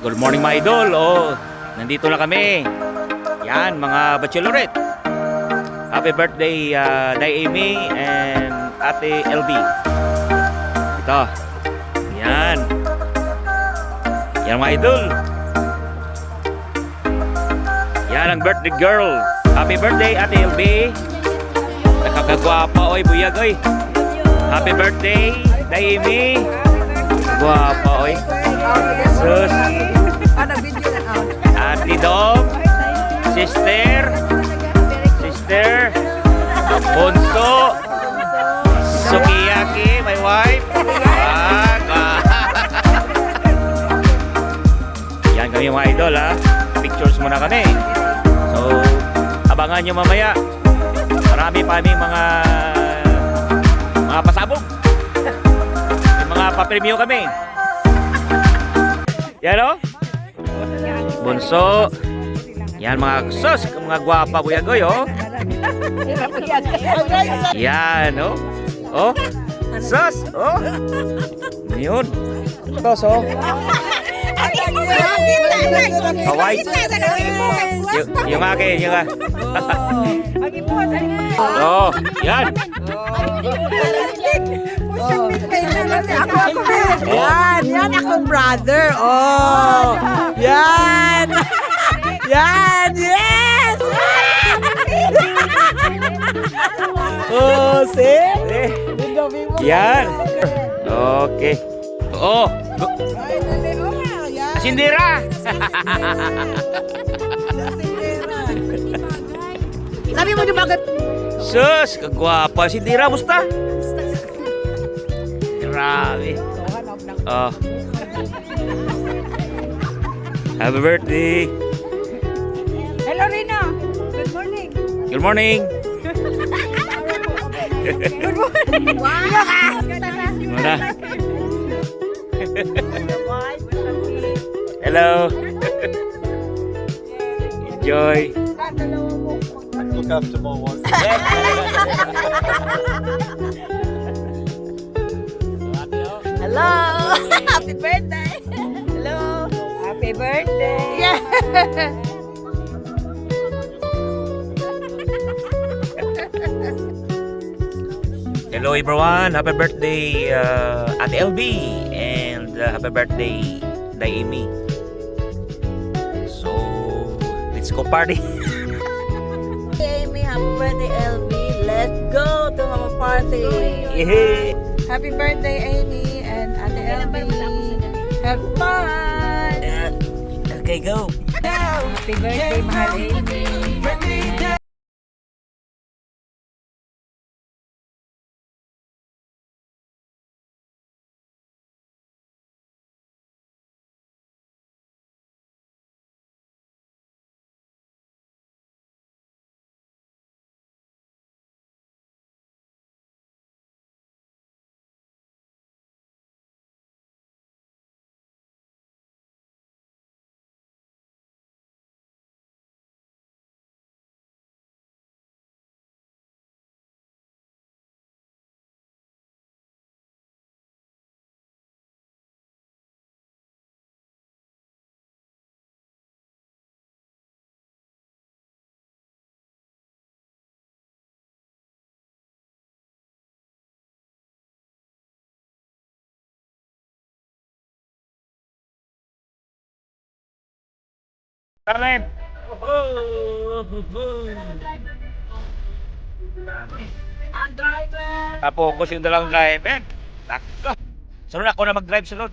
Good morning mga idol. Nandito na kami. Yan, mga bachelorette. Happy birthday, Day Amy and Ate LB. Ito. Yan. Yan mga idol. Yan ang birthday girl. Happy birthday, Ate LB. Nakakagwapa, oy, buyag, oy. Happy birthday, Day Amy. Guwapa, oy. Sus. Ate Dom. Sister. Bonso. Sukiyaki, my wife. Yan kami mga idol, ha. Pictures muna kami. So, abangan nyo mamaya. Marami pa aming mga pasabog. May mga pa-preview kami. Yan, o. Bonso. Yan mga sus, mga gwapa buyagoy, oh. Yan, oh. Oh. Sus, oh. Yun. Tos, oh. Hawaii. Yung akin, yung akin. Oh, yan. Yan ako brother. Oh. Yan. Yan, yes. Oh, see? Yan. Okay. Oh. Sindira. Sabi mo di bakit? Sus, kagwapa. Sindira, musta? Grabe. Oh. Happy birthday. Hello, Rina. Good morning. Good morning. Good morning. Wow. Muna. Hello. Enjoy. Look after my wife. Hello. Happy birthday. Hello. Happy birthday. Yeah. Hello everyone. Happy birthday Ate LB and happy birthday Daimi. So, let's go party. Amy, happy birthday, LB. Let's go to have a party. Yeah. Happy birthday, Amy and Ate LB. Have fun. Okay, go. Happy birthday, mahal Amy. Starlet. Tapos yung dalang driver. Nako. Sunod ako na mag-drive sunod.